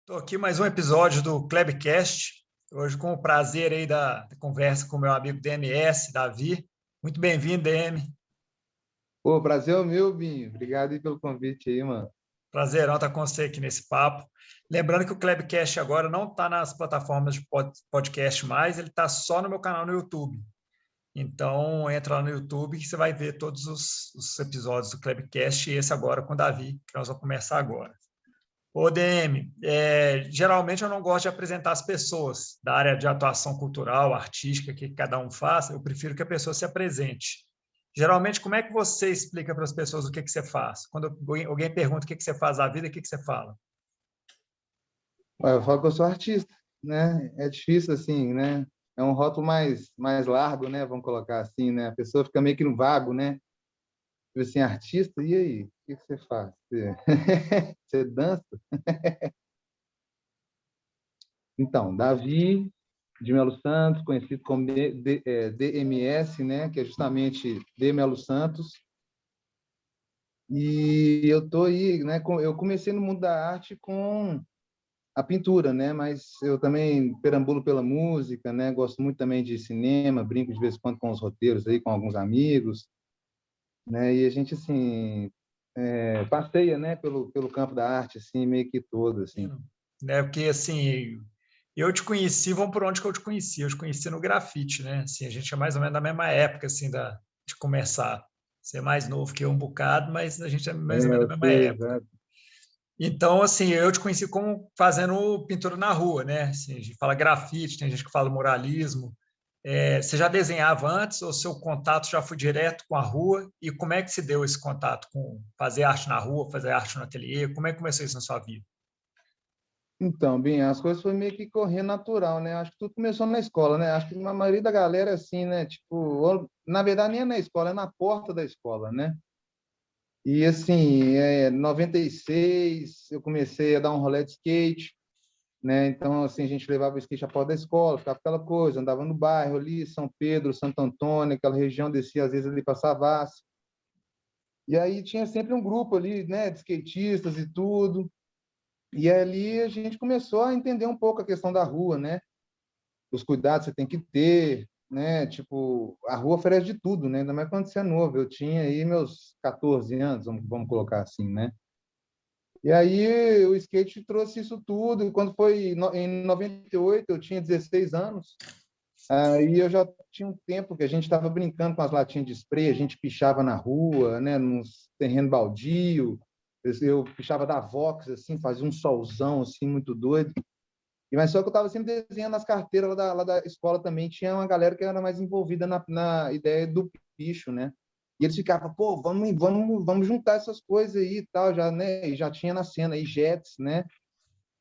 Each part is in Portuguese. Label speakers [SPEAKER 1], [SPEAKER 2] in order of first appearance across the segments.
[SPEAKER 1] Estou aqui mais um episódio do Klebcast, hoje com o prazer aí da conversa com o meu amigo DMS, Davi. Muito bem-vindo, DM.
[SPEAKER 2] Pô, prazer é o meu, Binho. Obrigado aí pelo convite aí, mano.
[SPEAKER 1] Prazerão estar com você aqui nesse papo. Lembrando que o Klebcast agora não está nas plataformas de podcast mais, ele está só no meu canal no YouTube. Então, entra lá no YouTube que você vai ver todos os episódios do Klebcast e esse agora com o Davi, que nós vamos começar agora. Ô, DM, geralmente eu não gosto de apresentar as pessoas da área de atuação cultural, artística, que cada um faz, eu prefiro que a pessoa se apresente. Geralmente, como é que você explica para as pessoas o que você faz? Quando alguém pergunta o que você faz na vida, o que você fala?
[SPEAKER 2] Eu falo que eu sou artista, né? É difícil, assim, né? É um rótulo mais largo, né? Vamos colocar assim, né? A pessoa fica meio que no vago, né? Tipo assim, artista, e aí? O que você faz? Você dança? Então, Davi de Melo Santos, conhecido como DMS, né? Que é justamente de Melo Santos. E eu tô aí, né? Eu comecei no mundo da arte com a pintura, né? Mas eu também perambulo pela música, né? Gosto muito também de cinema, brinco de vez em quando com os roteiros aí, com alguns amigos, né? E a gente, assim, passeia, né? Pelo campo da arte, assim, meio que todo, assim.
[SPEAKER 1] Né, porque, assim, eu te conheci, vamos por onde que eu te conheci? Eu te conheci no grafite, né? Assim, a gente é mais ou menos da mesma época, assim, de começar. Você é mais novo que eu um bocado, mas a gente é mais ou menos
[SPEAKER 2] Eu
[SPEAKER 1] da mesma
[SPEAKER 2] sei,
[SPEAKER 1] época.
[SPEAKER 2] exato.
[SPEAKER 1] Então, assim, eu te conheci como fazendo pintura na rua, né? Assim, a gente fala grafite, tem gente que fala muralismo. Você já desenhava antes ou seu contato já foi direto com a rua? E como é que se deu esse contato com fazer arte na rua, fazer arte no ateliê? Como é que começou isso na sua vida?
[SPEAKER 2] Então, bem, as coisas foi meio que correndo natural, né? Acho que tudo começou na escola, né? Acho que a maioria da galera é assim, né? Tipo, na verdade nem é na escola, é na porta da escola, né? E assim, em 96 eu comecei a dar um rolê de skate, né? Então, assim, a gente levava o skate à porta da escola, ficava aquela coisa, andava no bairro ali, São Pedro, Santo Antônio, aquela região, descia às vezes ali para Savassi. E aí tinha sempre um grupo ali, né, de skatistas e tudo. E ali a gente começou a entender um pouco a questão da rua, né? Os cuidados que você tem que ter, né? Tipo, a rua oferece de tudo, né? Ainda mais quando você é novo. Eu tinha aí meus 14 anos, vamos colocar assim, né? E aí o skate trouxe isso tudo. E quando foi em 98, eu tinha 16 anos. Aí eu já tinha um tempo que a gente estava brincando com as latinhas de spray, a gente pichava na rua, né, nos terreno baldio. Eu pichava da Vox, assim, fazia um solzão, assim, muito doido. Mas só que eu estava sempre desenhando nas carteiras lá da escola também. Tinha uma galera que era mais envolvida na ideia do picho, né? E eles ficavam, pô, vamos juntar essas coisas aí e tal, já, né? E já tinha na cena aí Jets, né?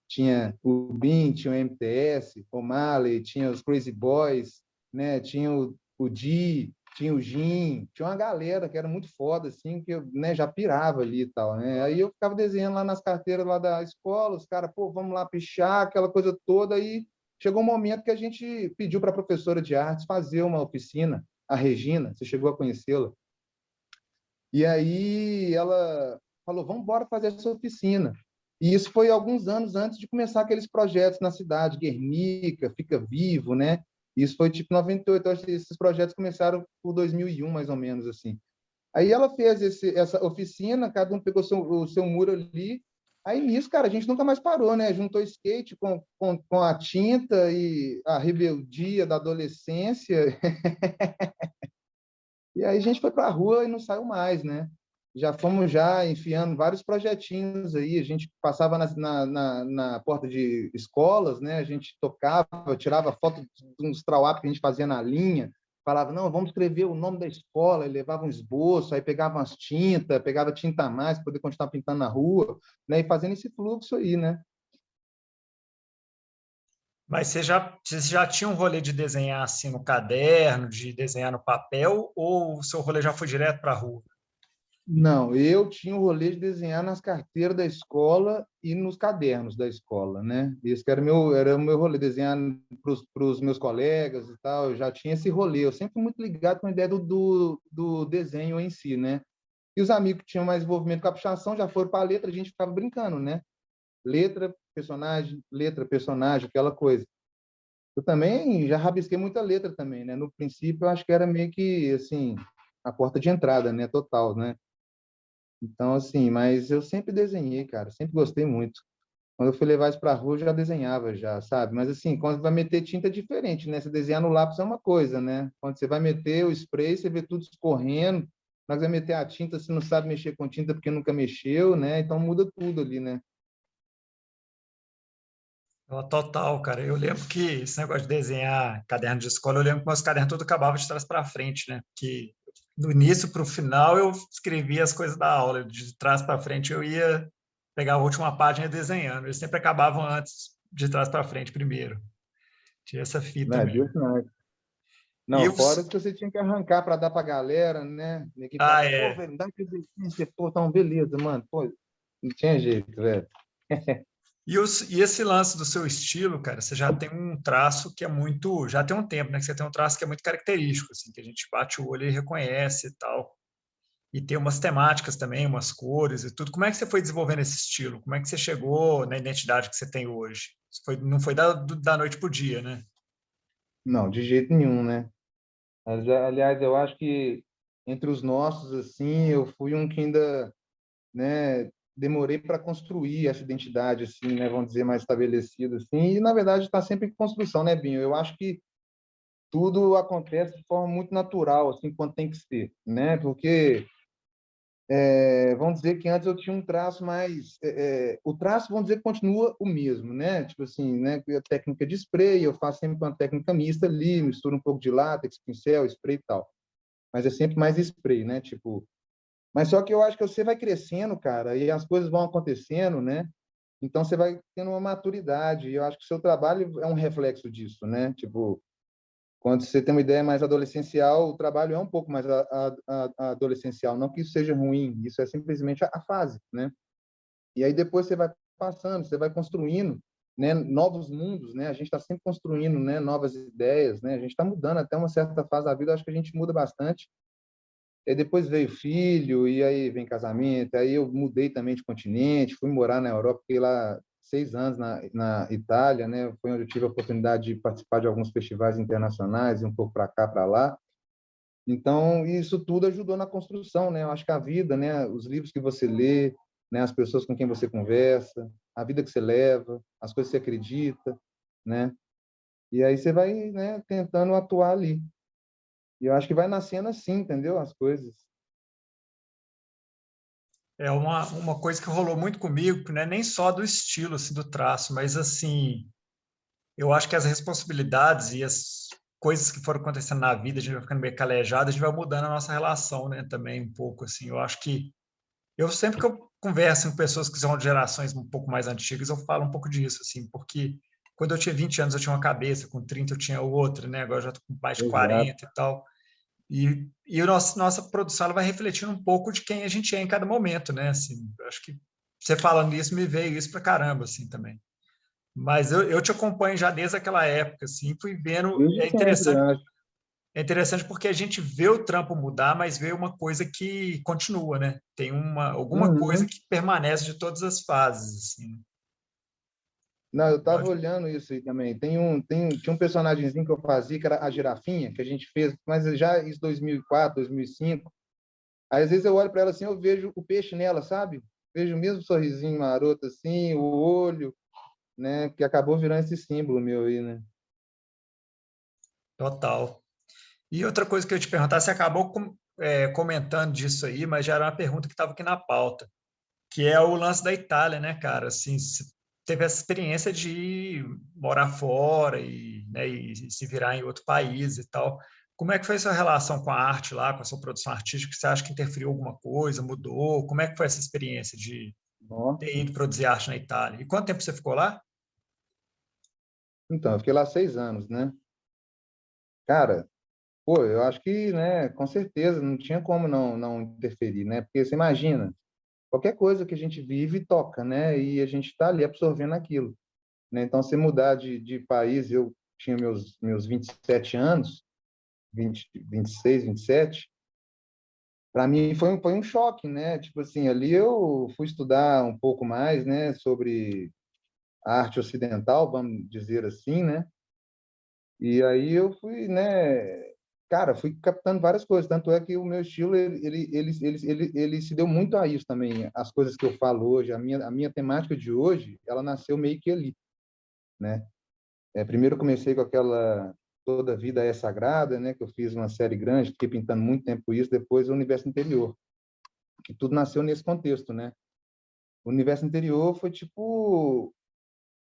[SPEAKER 2] Tinha o Bin, tinha o MTS, o Marley, tinha os Crazy Boys, né? Tinha o Di, tinha o Jim, tinha uma galera que era muito foda, assim, que eu, né, já pirava ali e tal, né? Aí eu ficava desenhando lá nas carteiras lá da escola, os caras, pô, vamos lá pichar, aquela coisa toda, aí chegou um momento que a gente pediu para a professora de artes fazer uma oficina, a Regina, você chegou a conhecê-la, e aí ela falou, vamos embora fazer essa oficina. E isso foi alguns anos antes de começar aqueles projetos na cidade, Guernica, Fica Vivo, né? Isso foi tipo 98, acho que esses projetos começaram por 2001, mais ou menos, assim. Aí ela fez essa oficina, cada um pegou o seu muro ali. Aí nisso, cara, a gente nunca mais parou, né? Juntou skate com a tinta e a rebeldia da adolescência. E aí a gente foi para a rua e não saiu mais, né? Já fomos já enfiando vários projetinhos aí, a gente passava na porta de escolas, né? A gente tocava, tirava foto de uns trawap que a gente fazia na linha, falava, não, vamos escrever o nome da escola, e levava um esboço, aí pegava umas tintas, pegava tinta a mais para poder continuar pintando na rua, né? E fazendo esse fluxo aí, né?
[SPEAKER 1] Mas você já tinha um rolê de desenhar assim no caderno, de desenhar no papel, ou o seu rolê já foi direto para a rua?
[SPEAKER 2] Não, eu tinha o rolê de desenhar nas carteiras da escola e nos cadernos da escola, né? Esse que era o meu rolê, desenhar para os meus colegas e tal. Eu já tinha esse rolê. Eu sempre fui muito ligado com a ideia do desenho em si, né? E os amigos que tinham mais envolvimento com a pichação já foram para a letra, a gente ficava brincando, né? letra, personagem, aquela coisa. Eu também já rabisquei muita letra também, né? No princípio, eu acho que era meio que, assim, a porta de entrada, né? Total, né? Então, assim, mas eu sempre desenhei, cara, sempre gostei muito. Quando eu fui levar isso para a rua, eu já desenhava já, sabe? Mas assim, quando vai meter tinta é diferente, né? Você desenhar no lápis é uma coisa, né? Quando você vai meter o spray, você vê tudo escorrendo. Mas vai meter a tinta, você não sabe mexer com tinta porque nunca mexeu, né? Então muda tudo ali, né?
[SPEAKER 1] Total, cara. Eu lembro que esse negócio de desenhar caderno de escola, eu lembro que meus cadernos todos acabavam de trás para frente, né? Porque do início para o final eu escrevia as coisas da aula, de trás para frente eu ia pegar a última página e ia desenhando. Eles sempre acabavam antes de trás para frente primeiro. Tinha essa fita
[SPEAKER 2] Não, é
[SPEAKER 1] mesmo.
[SPEAKER 2] demais.
[SPEAKER 1] E
[SPEAKER 2] Não,
[SPEAKER 1] eu,
[SPEAKER 2] fora que você tinha que arrancar para dar para a galera, né? Ninguém
[SPEAKER 1] ah,
[SPEAKER 2] falava, pô,
[SPEAKER 1] é.
[SPEAKER 2] velho, dá aqui o desenho. Você, pô, então, beleza, mano. Pô, não tinha jeito, velho.
[SPEAKER 1] E esse lance do seu estilo, cara, você já tem um traço que é muito, já tem um tempo, né, que você tem um traço que é muito característico, assim, que a gente bate o olho e reconhece e tal. E tem umas temáticas também, umas cores e tudo. Como é que você foi desenvolvendo esse estilo? Como é que você chegou na identidade que você tem hoje? Não foi da noite pro dia, né?
[SPEAKER 2] Não, de jeito nenhum, né? Aliás, eu acho que entre os nossos, assim, eu fui um que ainda, né, demorei para construir essa identidade, assim, né, vamos dizer, mais estabelecida, assim, e na verdade está sempre em construção, né, Binho? Eu acho que tudo acontece de forma muito natural, assim, quando tem que ser, né? Porque vamos dizer que antes eu tinha um traço mais, o traço, vamos dizer, que continua o mesmo, né? Tipo assim, né? A técnica de spray, eu faço sempre uma técnica mista ali, misturo um pouco de látex, pincel, spray e tal, mas é sempre mais spray, né? Tipo, mas só que eu acho que você vai crescendo, cara, e as coisas vão acontecendo, né? Então você vai tendo uma maturidade, e eu acho que o seu trabalho é um reflexo disso, né? Tipo, quando você tem uma ideia mais adolescencial, o trabalho é um pouco mais a adolescencial, não que isso seja ruim, isso é simplesmente a fase, né? E aí depois você vai passando, você vai construindo, né, novos mundos, né? A gente está sempre construindo, né, novas ideias, né? A gente está mudando até uma certa fase da vida, eu acho que a gente muda bastante. E depois veio filho, e aí vem casamento, aí eu mudei também de continente, fui morar na Europa, fiquei lá 6 anos na Itália, né? Foi onde eu tive a oportunidade de participar de alguns festivais internacionais, e um pouco para cá, para lá. Então, isso tudo ajudou na construção, né? Eu acho que a vida, né? Os livros que você lê, né? As pessoas com quem você conversa, a vida que você leva, as coisas que você acredita, né? E aí você vai, né, tentando atuar ali. E eu acho que vai nascendo assim, entendeu? As coisas.
[SPEAKER 1] É uma coisa que rolou muito comigo, que não é nem só do estilo, assim, do traço, mas assim, eu acho que as responsabilidades e as coisas que foram acontecendo na vida, a gente vai ficando meio calejado, a gente vai mudando a nossa relação, né, também um pouco, assim. Eu acho que eu sempre que eu converso com pessoas que são de gerações um pouco mais antigas, eu falo um pouco disso, assim, porque quando eu tinha 20 anos eu tinha uma cabeça, com 30 eu tinha outra, né? Agora eu já estou com mais de
[SPEAKER 2] Exato.
[SPEAKER 1] 40 e tal. E nossa produção ela vai refletindo um pouco de quem a gente é em cada momento, né? Assim, eu acho que você falando isso me veio isso pra caramba, assim, também. Mas eu te acompanho já desde aquela época, assim, fui vendo.
[SPEAKER 2] Desde sempre, eu acho.
[SPEAKER 1] É interessante porque a gente vê o trampo mudar, mas vê uma coisa que continua, né? Tem alguma coisa
[SPEAKER 2] Uhum.
[SPEAKER 1] que permanece de todas as fases, assim.
[SPEAKER 2] Não, eu estava olhando isso aí também. Tinha um personagemzinho que eu fazia, que era a girafinha, que a gente fez, mas já em 2004, 2005. Aí, às vezes, eu olho para ela assim, eu vejo o peixe nela, sabe? Vejo o mesmo sorrisinho maroto assim, o olho, né? Que acabou virando esse símbolo meu aí, né?
[SPEAKER 1] Total. E outra coisa que eu ia te perguntar, você acabou comentando disso aí, mas já era uma pergunta que estava aqui na pauta, que é o lance da Itália, né, cara? Assim, você teve essa experiência de morar fora e, né, e se virar em outro país e tal. Como é que foi a sua relação com a arte lá, com a sua produção artística? Você acha que interferiu alguma coisa, mudou? Como é que foi essa experiência de
[SPEAKER 2] Ó.
[SPEAKER 1] ter ido produzir arte na Itália? E quanto tempo você ficou lá?
[SPEAKER 2] Então, eu fiquei lá 6 anos, né? Cara, pô, eu acho que, né, com certeza, não tinha como não interferir, né? Porque você imagina, qualquer coisa que a gente vive toca, né? E a gente está ali absorvendo aquilo, né? Então, se mudar de país, eu tinha meus 27 anos, 26, 27. Para mim foi um choque, né? Tipo assim, ali eu fui estudar um pouco mais, né, sobre a arte ocidental, vamos dizer assim, né? E aí eu fui, né, cara, fui captando várias coisas, tanto é que o meu estilo ele se deu muito a isso também. As coisas que eu falo hoje, a minha temática de hoje, ela nasceu meio que ali, né? Primeiro eu comecei com aquela Toda Vida é Sagrada, né, que eu fiz uma série grande, fiquei pintando muito tempo isso, depois o Universo Interior, que tudo nasceu nesse contexto, né? O Universo Interior foi tipo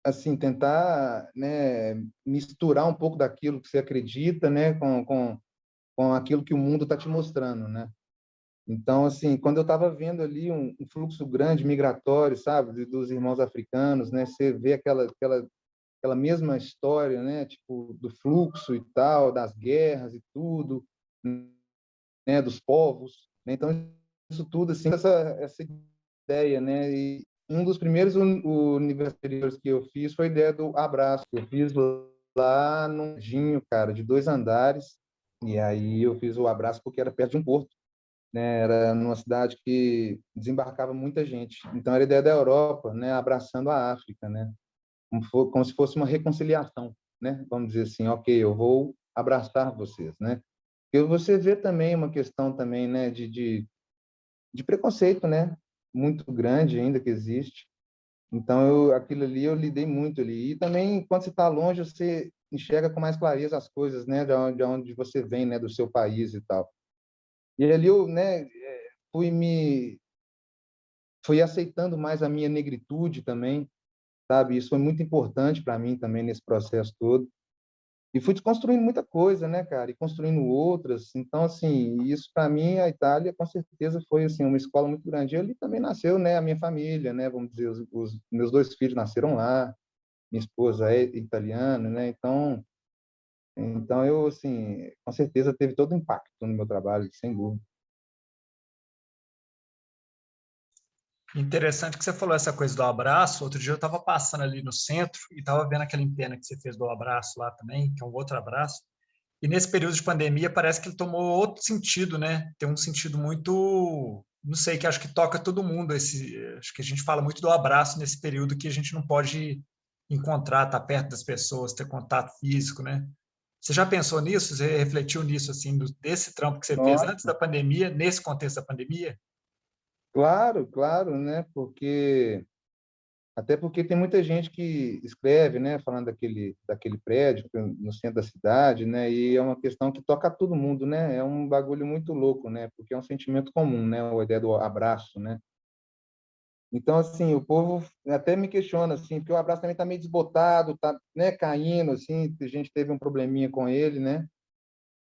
[SPEAKER 2] assim, tentar, né, misturar um pouco daquilo que você acredita, né, com aquilo que o mundo está te mostrando, né? Então, assim, quando eu estava vendo ali um fluxo grande migratório, sabe, dos irmãos africanos, né, você vê aquela mesma história, né, tipo do fluxo e tal, das guerras e tudo, né, dos povos, né? Então isso tudo assim, essa ideia, né? E um dos primeiros universitários que eu fiz foi a ideia do abraço. Eu fiz lá num dinho, cara, de 2 andares, e aí eu fiz o abraço porque era perto de um porto, né? Era numa cidade que desembarcava muita gente. Então era a ideia da Europa, né? Abraçando a África, né? Como se fosse uma reconciliação, né? Vamos dizer assim, ok, eu vou abraçar vocês, né? Porque você vê também uma questão também, né? De preconceito, né? Muito grande ainda que existe. Então, aquilo ali eu lidei muito ali. E também, quando você está longe, você enxerga com mais clareza as coisas, né? De onde você vem, né? Do seu país e tal. E ali eu, né? Fui me fui aceitando mais a minha negritude também, sabe? Isso foi muito importante para mim também nesse processo todo. E fui desconstruindo muita coisa, né, cara? E construindo outras. Então, assim, isso para mim, a Itália, com certeza, foi, assim, uma escola muito grande. E ali também nasceu, né, a minha família, né? Vamos dizer, os meus 2 filhos nasceram lá. Minha esposa é italiana, né? Então eu, assim, com certeza teve todo o impacto no meu trabalho, sem dúvida.
[SPEAKER 1] Interessante que você falou essa coisa do abraço. Outro dia eu estava passando ali no centro e estava vendo aquela empena que você fez do abraço lá também, que é um outro abraço. E nesse período de pandemia parece que ele tomou outro sentido, né? Tem um sentido muito, não sei, que acho que toca todo mundo. Acho que a gente fala muito do abraço nesse período que a gente não pode encontrar, estar perto das pessoas, ter contato físico, né? Você já pensou nisso? Você refletiu nisso, assim, desse trampo que você fez antes
[SPEAKER 2] Nossa,
[SPEAKER 1] da pandemia, nesse contexto da pandemia?
[SPEAKER 2] claro, claro, né? Até porque tem muita gente que escreve, né, falando daquele prédio no centro da cidade, né, e é uma questão que toca a todo mundo, né, é um bagulho muito louco, né, porque é um sentimento comum, né, a ideia do abraço, né. Então, assim, o povo até me questiona, assim, porque o abraço também está meio desbotado, tá, né, caindo, assim, a gente teve um probleminha com ele, né,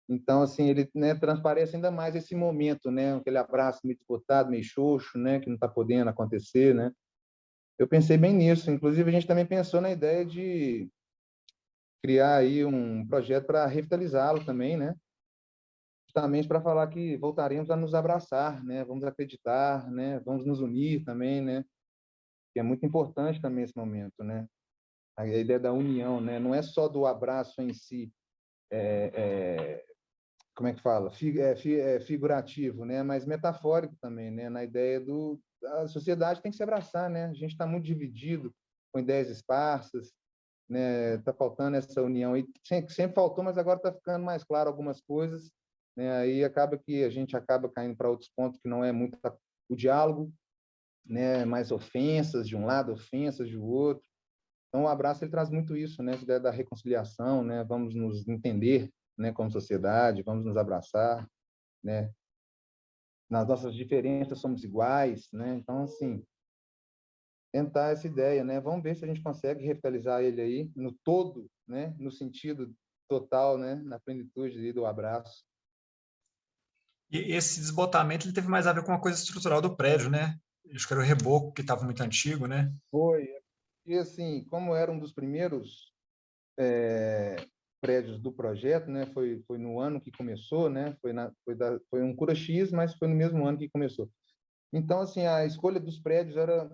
[SPEAKER 2] então, assim, ele, né, transparece ainda mais esse momento, né, aquele abraço meio desbotado, meio xoxo, né, que não está podendo acontecer, né. Eu pensei bem nisso. Inclusive, a gente também pensou na ideia de criar aí um projeto para revitalizá-lo também, né? Justamente para falar que voltaremos a nos abraçar, né? Vamos acreditar, né? Vamos nos unir também, né? Que é muito importante também esse momento, né? A ideia da união, né? Não é só do abraço em si, como é que fala? Figurativo, né? Mas metafórico também, né? Na ideia do a sociedade tem que se abraçar, né? A gente está muito dividido, com ideias esparsas, né? Tá faltando essa união aí, sempre faltou, mas agora está ficando mais claro algumas coisas, né? Aí acaba que a gente acaba caindo para outros pontos que não é muito o diálogo, né? Mais ofensas de um lado, ofensas do outro. Então o abraço ele traz muito isso, né? A ideia da reconciliação, né? Vamos nos entender, né? Como sociedade, vamos nos abraçar, né? Nas nossas diferenças somos iguais, né? Então assim, tentar essa ideia, né? Vamos ver se a gente consegue revitalizar ele aí no todo, né? No sentido total, né? Na plenitude ali do abraço.
[SPEAKER 1] E esse desbotamento ele teve mais a ver com uma coisa estrutural do prédio, né? Acho que era o reboco que estava muito antigo, né?
[SPEAKER 2] Foi. E assim, como era um dos primeiros prédios do projeto, né? Foi no ano que começou, né? Foi um Cura X, mas foi no mesmo ano que começou. Então, assim, a escolha dos prédios era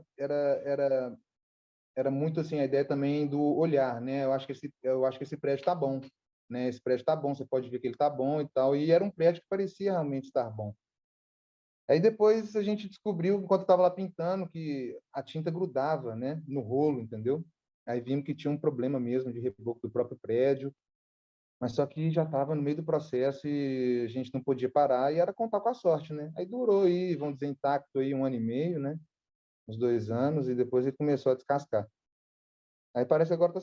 [SPEAKER 2] muito assim a ideia também do olhar, né? Eu acho que esse prédio está bom, né? Esse prédio está bom, você pode ver que ele está bom e tal. E era um prédio que parecia realmente estar bom. Aí depois a gente descobriu, enquanto estava lá pintando, que a tinta grudava, né? No rolo, entendeu? Aí vimos que tinha um problema mesmo de reboco do próprio prédio, mas só que já estava no meio do processo e a gente não podia parar e era contar com a sorte, né? Aí durou aí, vamos dizer, intacto aí 1 ano e meio, né? Uns 2 anos, e depois ele começou a descascar. Aí parece que agora tá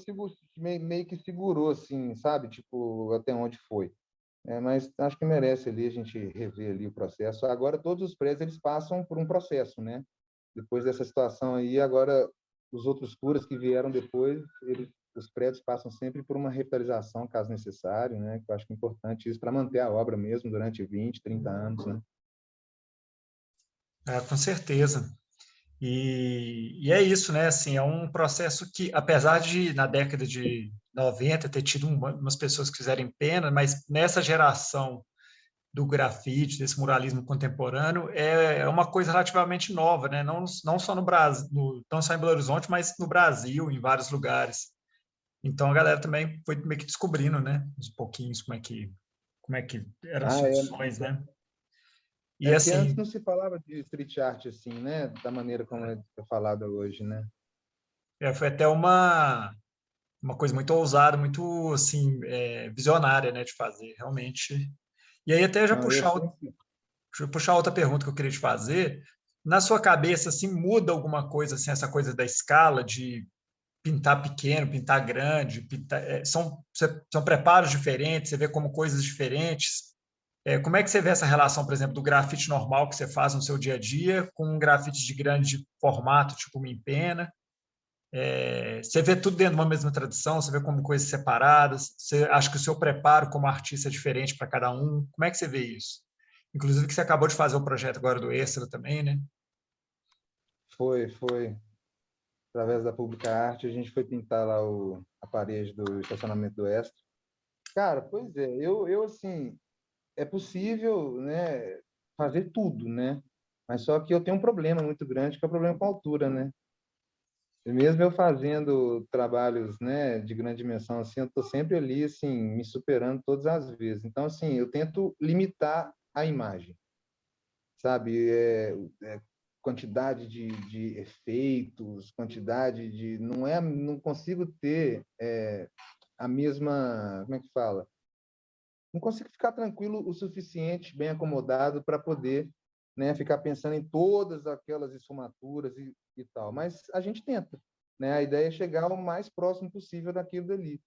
[SPEAKER 2] meio que segurou, assim, sabe? Tipo, até onde foi. Mas acho que merece ali a gente rever ali o processo. Agora todos os prédios eles passam por um processo, né? Depois dessa situação aí, agora os outros curas que vieram depois, os prédios passam sempre por uma revitalização, caso necessário, né? Que eu acho que é importante isso para manter a obra mesmo durante 20, 30 anos, né?
[SPEAKER 1] Com certeza. E é isso, né? Assim, é um processo que, apesar de, na década de 90 ter tido umas pessoas que fizerem pena, mas nessa geração do grafite, desse muralismo contemporâneo, é uma coisa relativamente nova, né? Não só no Brasil, não só em Belo Horizonte, mas no Brasil, em vários lugares. Então a galera também foi meio que descobrindo, né? Uns pouquinhos como é que eram as
[SPEAKER 2] Ah,
[SPEAKER 1] soluções, né? E
[SPEAKER 2] é porque antes
[SPEAKER 1] assim,
[SPEAKER 2] não se falava de street art assim, né? Da maneira como é falada hoje, né?
[SPEAKER 1] foi até uma coisa muito ousada, muito assim, visionária, né, de fazer, realmente. E aí até
[SPEAKER 2] Não, eu sempre
[SPEAKER 1] deixa eu puxar outra pergunta que eu queria te fazer. Na sua cabeça, assim, muda alguma coisa, assim, essa coisa da escala de pintar pequeno, pintar grande, são preparos diferentes, você vê como coisas diferentes. Como é que você vê essa relação, por exemplo, do grafite normal que você faz no seu dia a dia com um grafite de grande formato, tipo uma empena? Você vê tudo dentro de uma mesma tradição, você vê como coisas separadas, você acha que o seu preparo como artista é diferente para cada um? Como é que você vê isso? Inclusive que você acabou de fazer o projeto agora do Extra também, né?
[SPEAKER 2] foi através da Publica Arte, a gente foi pintar lá a parede do estacionamento do Extra. Cara, pois é, eu assim, é possível, né, fazer tudo, né? Mas só que eu tenho um problema muito grande, que é o problema com a altura, né? E mesmo eu fazendo trabalhos, né, de grande dimensão, assim, eu estou sempre ali, assim, me superando todas as vezes. Então, assim, eu tento limitar a imagem, sabe? Quantidade de efeitos, quantidade de... Não consigo ter a mesma... Como é que fala? Não consigo ficar tranquilo o suficiente, bem acomodado, para poder, né, ficar pensando em todas aquelas esfumaturas e tal. Mas a gente tenta, né? A ideia é chegar o mais próximo possível daquilo dali,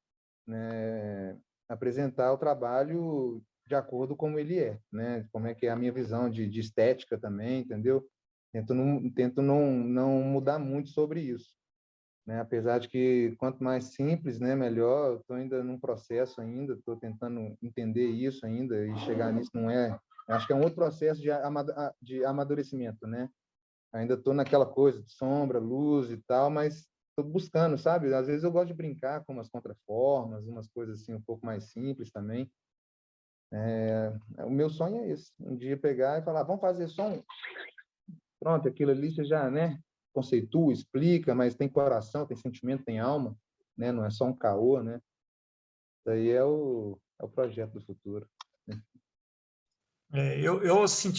[SPEAKER 2] né? Apresentar o trabalho de acordo com como ele é, né? Como é que é a minha visão de estética também, entendeu? Tento não mudar muito sobre isso, né? Apesar de que quanto mais simples, né, melhor. Estou ainda num processo ainda, estou tentando entender isso ainda e chegar nisso não é. Acho que é um outro processo de amadurecimento, né? Ainda estou naquela coisa de sombra, luz e tal, mas estou buscando, sabe? Às vezes eu gosto de brincar com umas contraformas, umas coisas assim um pouco mais simples também. O meu sonho é esse, um dia pegar e falar, vamos fazer som, pronto, aquilo ali você já, né, conceitua, explica, mas tem coração, tem sentimento, tem alma, né? Não é só um caô, né? Isso aí é o projeto do futuro.
[SPEAKER 1] Eu assim,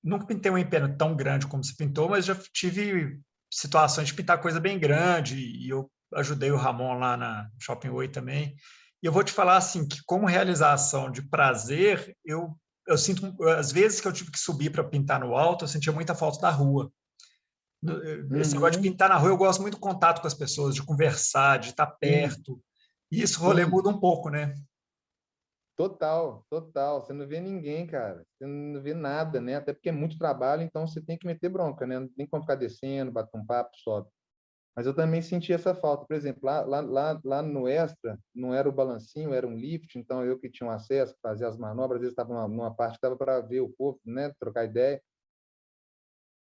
[SPEAKER 1] nunca pintei um empeno tão grande como você pintou, mas já tive situações de pintar coisa bem grande e eu ajudei o Ramon lá na Shopping Oi também. E eu vou te falar assim que como realização de prazer, eu sinto às vezes que eu tive que subir para pintar no alto, eu sentia muita falta da rua. Esse negócio de
[SPEAKER 2] Uhum,
[SPEAKER 1] pintar na rua, eu gosto muito do contato com as pessoas, de conversar, de estar
[SPEAKER 2] sim,
[SPEAKER 1] perto. E isso o rolê
[SPEAKER 2] sim,
[SPEAKER 1] muda um pouco, né?
[SPEAKER 2] total, total. Você não vê ninguém, cara. Você não vê nada, né? Até porque é muito trabalho, então você tem que meter bronca, né? Não tem como ficar descendo, bater um papo, sobe. Mas eu também senti essa falta. Por exemplo, lá no Extra, não era o balancinho, era um lift, então eu que tinha um acesso, fazia as manobras, às vezes estava numa parte que dava para ver o povo, né? Trocar ideia.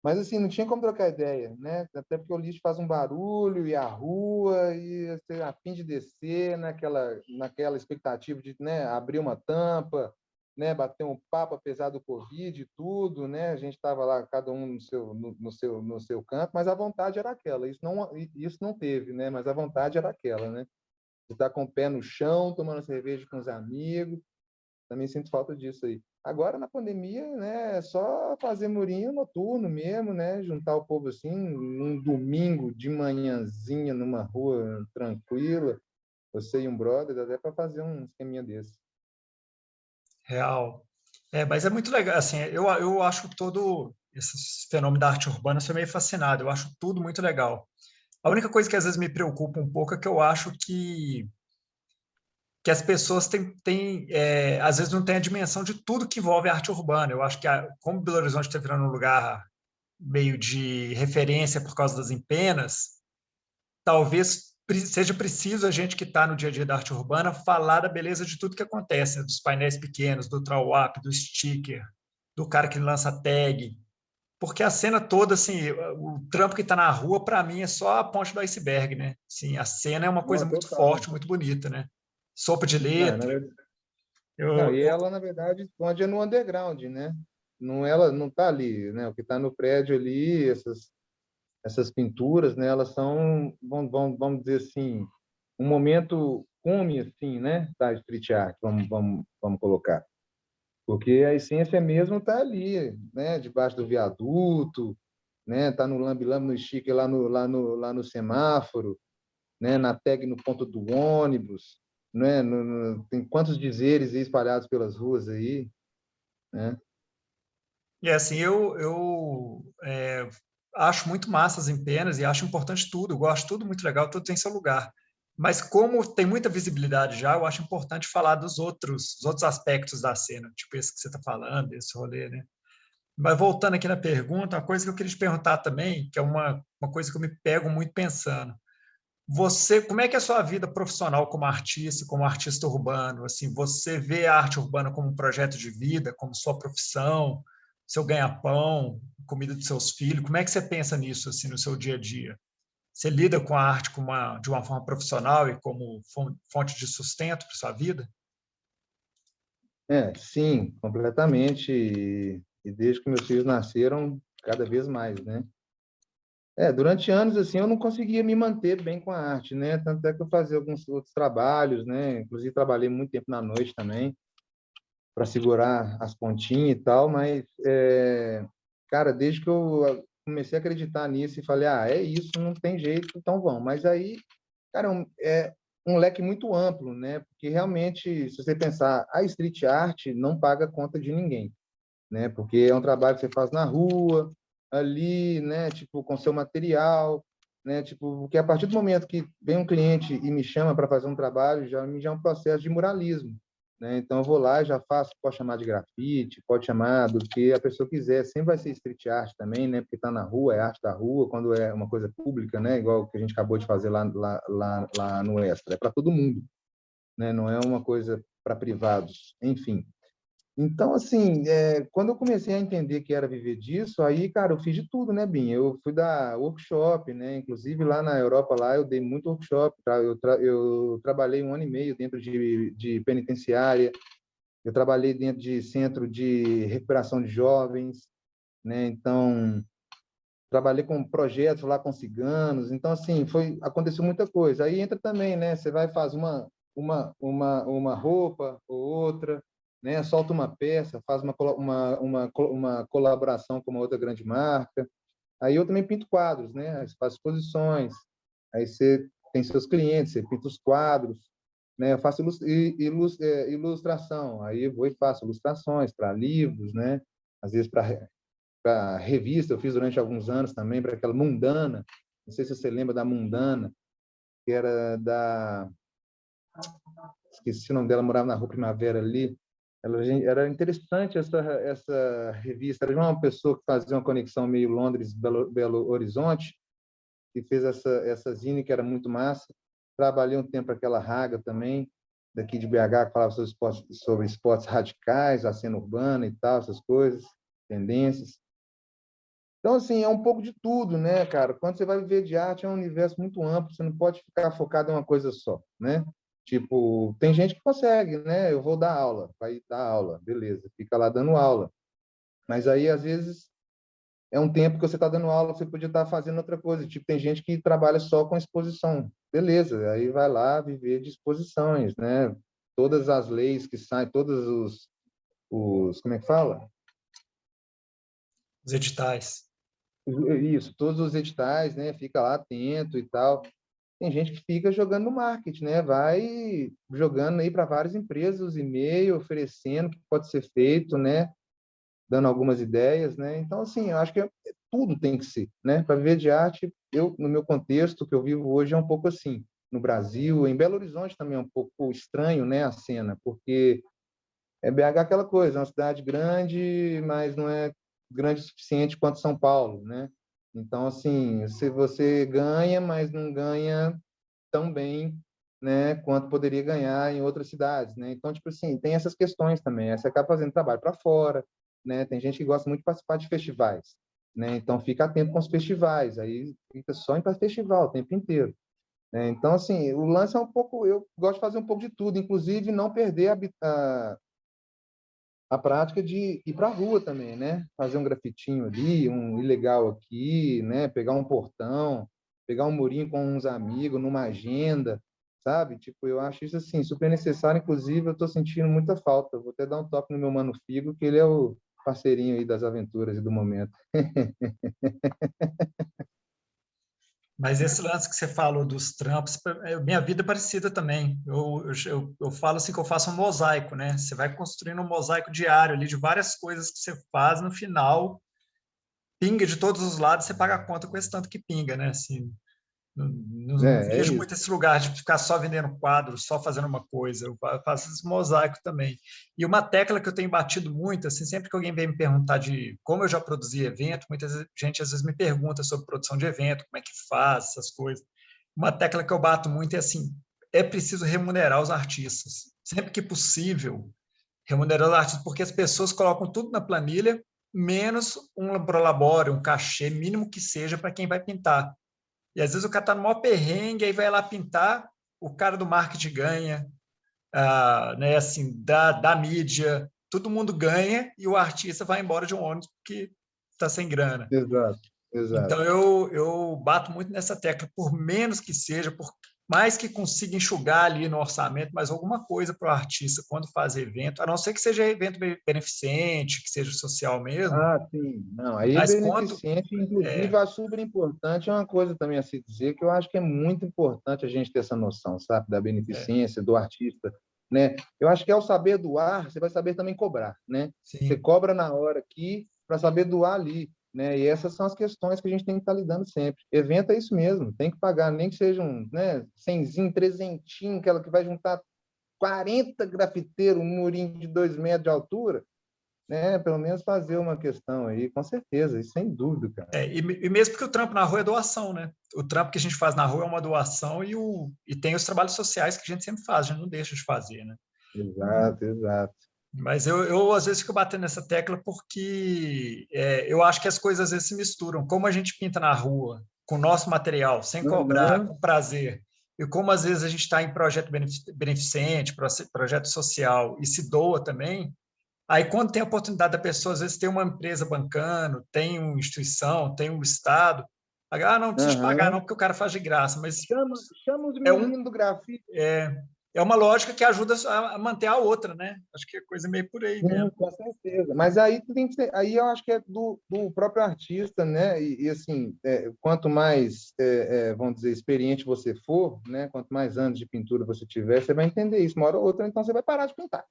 [SPEAKER 2] Mas assim, não tinha como trocar ideia, né? Até porque o lixo faz um barulho e a rua, e você a fim de descer naquela expectativa de, né, abrir uma tampa, né, bater um papo apesar do Covid e tudo, né? A gente estava lá, cada um no seu canto, mas a vontade era aquela. Isso não teve, né? Mas a vontade era aquela, né? De estar com o pé no chão, tomando cerveja com os amigos, Também sinto falta disso aí. Agora, na pandemia, né, é só fazer murinho noturno mesmo, né? Juntar o povo assim, num domingo de manhãzinha, numa rua tranquila. Você e um brother, dá até para fazer um esqueminha desse.
[SPEAKER 1] Real. Mas é muito legal, assim, eu acho todo esse fenômeno da arte urbana, eu sou meio fascinado, eu acho tudo muito legal. A única coisa que às vezes me preocupa um pouco é que eu acho que as pessoas às vezes não têm a dimensão de tudo que envolve a arte urbana. Eu acho que, como Belo Horizonte está virando um lugar meio de referência por causa das empenas, talvez seja preciso a gente que está no dia a dia da arte urbana falar da beleza de tudo que acontece, né? Dos painéis pequenos, do trawap, do sticker, do cara que lança tag, porque a cena toda, assim, o trampo que está na rua, para mim, é só a ponte do iceberg, né? Sim, a cena é uma coisa
[SPEAKER 2] Não,
[SPEAKER 1] muito
[SPEAKER 2] total.
[SPEAKER 1] forte, muito bonita, né? Sopa de
[SPEAKER 2] Não,
[SPEAKER 1] letra.
[SPEAKER 2] não,
[SPEAKER 1] Eu,
[SPEAKER 2] e
[SPEAKER 1] eu,
[SPEAKER 2] ela, na verdade, onde é no underground, né? Não, ela não está ali, né? O que está no prédio ali, essas pinturas, né? Elas são, vamos dizer assim, um momento cume, assim, né? Da street art, vamos colocar. Porque a essência mesmo está ali, né? Debaixo do viaduto, né? Tá no lambe-lambe, no sticker lá no semáforo, né? Na tag no ponto do ônibus, né? Tem quantos dizeres aí espalhados pelas ruas aí, né?
[SPEAKER 1] e assim, acho muito massa as empenas e acho importante tudo, eu gosto tudo muito legal, tudo tem seu lugar. Mas como tem muita visibilidade já, eu acho importante falar os outros aspectos da cena, tipo esse que você está falando, esse rolê, né? Mas voltando aqui na pergunta, uma coisa que eu queria te perguntar também, que é uma coisa que eu me pego muito pensando. Você, como é que é a sua vida profissional como artista urbano? Assim, você vê a arte urbana como um projeto de vida, como sua profissão, seu ganha-pão, comida dos seus filhos? Como é que você pensa nisso assim no seu dia a dia? Você lida com a arte de uma forma profissional e como fonte de sustento para sua vida?
[SPEAKER 2] Sim, completamente. E desde que meus filhos nasceram, cada vez mais, né? Durante anos, assim, eu não conseguia me manter bem com a arte, né? Tanto é que eu fazia alguns outros trabalhos, né? Inclusive, trabalhei muito tempo na noite também, para segurar as pontinhas e tal, mas, cara, desde que eu comecei a acreditar nisso e falei, é isso, não tem jeito, então vamos. Mas aí, cara, é um leque muito amplo, né? Porque realmente, se você pensar, a street art não paga conta de ninguém, né? Porque é um trabalho que você faz na rua, ali, né? Tipo, com seu material, né? Tipo, porque a partir do momento que vem um cliente e me chama para fazer um trabalho, já é um processo de muralismo, né? Então, eu vou lá e já faço, pode chamar de grafite, pode chamar do que a pessoa quiser, sempre vai ser street art também, né? Porque está na rua, é arte da rua, quando é uma coisa pública, né? Igual o que a gente acabou de fazer lá no Extra, é para todo mundo, né? Não é uma coisa para privados, enfim. Então, assim, quando eu comecei a entender que era viver disso, aí, cara, eu fiz de tudo, né, Binha? Eu fui dar workshop, né? Inclusive, lá na Europa, lá, eu dei muito workshop, tá? Eu trabalhei 1 ano e meio dentro de penitenciária, eu trabalhei dentro de centro de recuperação de jovens, né? Então, trabalhei com projetos lá com ciganos. Então, assim, aconteceu muita coisa. Aí entra também, né? Você vai faz uma roupa ou outra, né? Solta uma peça, faz uma colaboração com uma outra grande marca. Aí eu também pinto quadros, né? Aí você faz exposições, aí você tem seus clientes, você pinta os quadros, né? Eu faço ilustração, aí eu vou e faço ilustrações para livros, né? Às vezes para revista, eu fiz durante alguns anos também, para aquela Mundana, não sei se você lembra da Mundana, que era esqueci o nome dela, morava na Rua Primavera ali. Era interessante essa revista, era de uma pessoa que fazia uma conexão meio Londres-Belo Horizonte, que fez essa zine que era muito massa. Trabalhei um tempo aquela Raga também, daqui de BH, que falava sobre esportes radicais, a cena urbana e tal, essas coisas, tendências. Então, assim, é um pouco de tudo, né, cara? Quando você vai viver de arte, é um universo muito amplo, você não pode ficar focado em uma coisa só, né? Tipo, tem gente que consegue, né? Eu vou dar aula, vai dar aula, beleza, fica lá dando aula. Mas aí, às vezes, é um tempo que você está dando aula, você podia estar fazendo outra coisa. Tipo, tem gente que trabalha só com exposição, beleza, aí vai lá viver de exposições, né? todas as leis que saem, todos como é que fala?
[SPEAKER 1] Os editais.
[SPEAKER 2] Isso, todos os editais, né? Fica lá atento e tal. Tem gente que fica jogando no marketing, né? Vai jogando aí para várias empresas os e-mails, oferecendo o que pode ser feito, né? Dando algumas ideias, né? Então, assim, eu acho que tudo tem que ser, né? Para viver de arte, no meu contexto que eu vivo hoje é um pouco assim. No Brasil, em Belo Horizonte também é um pouco estranho, né? A cena, porque BH é aquela coisa, é uma cidade grande, mas não é grande o suficiente quanto São Paulo, né? Então, assim, se você ganha, mas não ganha tão bem, né, quanto poderia ganhar em outras cidades, né? Então, tipo assim, tem essas questões também. Você acaba fazendo trabalho para fora, né? Tem gente que gosta muito de participar de festivais, né? Então, fica atento com os festivais. Aí fica só em para festival o tempo inteiro, né? Então, assim, o lance é um pouco. Eu gosto de fazer um pouco de tudo, inclusive não perder a prática de ir para a rua também, né? Fazer um grafitinho ali, um ilegal aqui, né? Pegar um portão, pegar um murinho com uns amigos, numa agenda, sabe? Tipo, eu acho isso assim super necessário. Inclusive, eu estou sentindo muita falta. Vou até dar um toque no meu mano Figo, que ele é o parceirinho aí das aventuras e do momento.
[SPEAKER 1] Mas esse lance que você falou dos trampos, minha vida é parecida também. Eu falo assim que eu faço um mosaico, né? Você vai construindo um mosaico diário ali de várias coisas que você faz, no final, pinga de todos os lados, você paga a conta com esse tanto que pinga, né? Assim, não
[SPEAKER 2] É
[SPEAKER 1] vejo
[SPEAKER 2] isso.
[SPEAKER 1] muito esse lugar de ficar só vendendo quadros, só fazendo uma coisa. Eu faço esse mosaico também. E uma tecla que eu tenho batido muito, assim, sempre que alguém vem me perguntar de como eu já produzi evento, muita gente às vezes me pergunta sobre produção de evento, como é que faz essas coisas. Uma tecla que eu bato muito é assim, é preciso remunerar os artistas. Sempre que possível, remunerar os artistas, porque as pessoas colocam tudo na planilha, menos um prolabore, um cachê mínimo que seja para quem vai pintar. E às vezes o cara está no maior perrengue, aí vai lá pintar, o cara do marketing ganha, né, assim, da mídia, todo mundo ganha e o artista vai embora de um ônibus porque está sem grana.
[SPEAKER 2] Exato, exato.
[SPEAKER 1] Então eu bato muito nessa tecla, por menos que seja, por mais que consiga enxugar ali no orçamento, mas alguma coisa para o artista quando faz evento, a não ser que seja evento beneficente, que seja social mesmo,
[SPEAKER 2] Ah, sim. Não, aí é
[SPEAKER 1] mas quanto
[SPEAKER 2] beneficente, inclusive,
[SPEAKER 1] é,
[SPEAKER 2] acho super importante, é uma coisa também a se dizer, que eu acho que é muito importante a gente ter essa noção, sabe, da
[SPEAKER 1] é,
[SPEAKER 2] beneficência, do artista, né? Eu acho que ao saber doar, você vai saber também cobrar, né? Você
[SPEAKER 1] sim.
[SPEAKER 2] cobra na hora aqui para saber doar ali, né? E essas são as questões que a gente tem que estar lidando sempre. Evento é isso mesmo, tem que pagar, nem que seja um, né, cenzinho, trezentinho, aquela que vai juntar 40 grafiteiros, um murinho de 2 metros de altura, né? Pelo menos fazer uma questão aí, com certeza, isso sem dúvida, cara.
[SPEAKER 1] E mesmo que o trampo na rua é doação, né? O trampo que a gente faz na rua é uma doação e tem os trabalhos sociais que a gente sempre faz, a gente não deixa de fazer, né?
[SPEAKER 2] Exato, exato.
[SPEAKER 1] Mas eu às vezes fico batendo nessa tecla porque eu acho que as coisas às vezes se misturam. Como a gente pinta na rua, com o nosso material, sem cobrar,
[SPEAKER 2] Uhum.
[SPEAKER 1] com prazer, e como às vezes a gente está em projeto beneficente, projeto social e se doa também, aí, quando tem a oportunidade da pessoa, às vezes tem uma empresa bancando, tem uma instituição, tem um Estado, não precisa te pagar não,
[SPEAKER 2] Uhum.
[SPEAKER 1] porque o cara faz de graça, mas
[SPEAKER 2] Chama os
[SPEAKER 1] é, um,
[SPEAKER 2] meninos do grafite.
[SPEAKER 1] é, é uma lógica que ajuda a manter a outra, né? Acho que é coisa meio por aí
[SPEAKER 2] Sim,
[SPEAKER 1] mesmo.
[SPEAKER 2] com certeza. Mas aí tem que ser, aí eu acho que é do próprio artista, né? E assim, quanto mais, vamos dizer, experiente você for, né? Quanto mais anos de pintura você tiver, você vai entender isso. Uma hora ou outra, então você vai parar de pintar.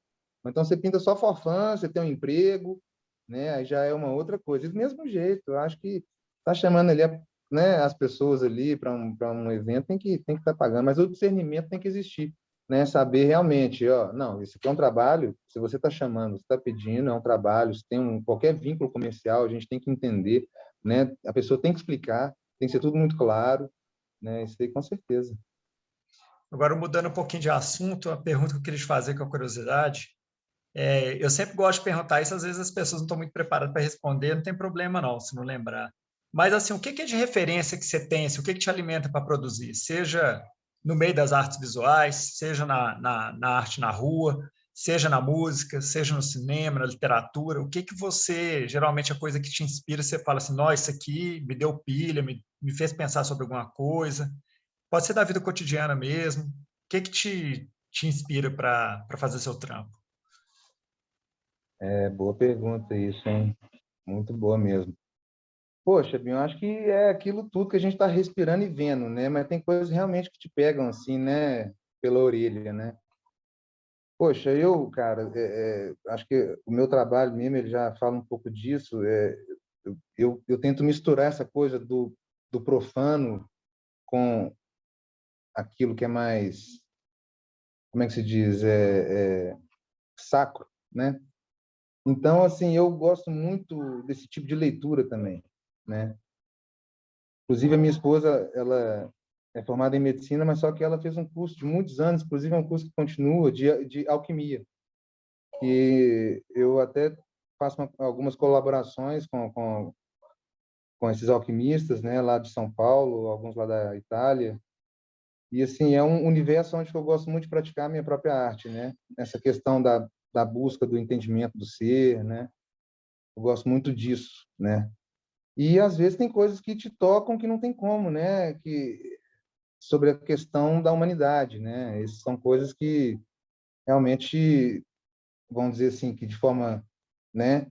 [SPEAKER 2] Ou então você pinta só for fun, você tem um emprego, né? Aí já é uma outra coisa. E do mesmo jeito, eu acho que tá chamando ali, né? As pessoas ali para um evento tem que estar pagando, mas o discernimento tem que existir, né? Saber realmente, ó, não, isso aqui é um trabalho, se você está chamando, você está pedindo, é um trabalho, se tem qualquer vínculo comercial, a gente tem que entender, né? A pessoa tem que explicar, tem que ser tudo muito claro, né? Isso aí com certeza.
[SPEAKER 1] Agora, mudando um pouquinho de assunto, a pergunta que eu queria te fazer com a curiosidade, eu sempre gosto de perguntar isso, às vezes as pessoas não estão muito preparadas para responder, não tem problema não, se não lembrar. Mas, assim, o que é de referência que você tem, assim, o que te alimenta para produzir? Seja no meio das artes visuais, seja na arte na rua, seja na música, seja no cinema, na literatura, o que você, geralmente, a coisa que te inspira, você fala assim, nossa, isso aqui me deu pilha, me fez pensar sobre alguma coisa, pode ser da vida cotidiana mesmo, o que te te inspira para fazer seu trampo?
[SPEAKER 2] Boa pergunta isso, hein? Muito boa mesmo. Poxa, Binho, eu acho que é aquilo tudo que a gente está respirando e vendo, né? Mas tem coisas realmente que te pegam assim, né? Pela orelha, né? Poxa, eu, cara, acho que o meu trabalho mesmo, ele já fala um pouco disso. Eu tento misturar essa coisa do profano com aquilo que é mais, como é que se diz, sacro, né? Então, assim, eu gosto muito desse tipo de leitura também, né? Inclusive, a minha esposa, ela é formada em medicina, mas só que ela fez um curso de muitos anos, inclusive é um curso que continua, de alquimia. E eu até faço algumas colaborações com esses alquimistas, né, lá de São Paulo, alguns lá da Itália. E, assim, é um universo onde eu gosto muito de praticar a minha própria arte, né? Essa questão da busca do entendimento do ser, né? Eu gosto muito disso, né? E às vezes tem coisas que te tocam que não tem como, né? Que sobre a questão da humanidade, né? Essas são coisas que realmente, vamos dizer assim, que de forma, né,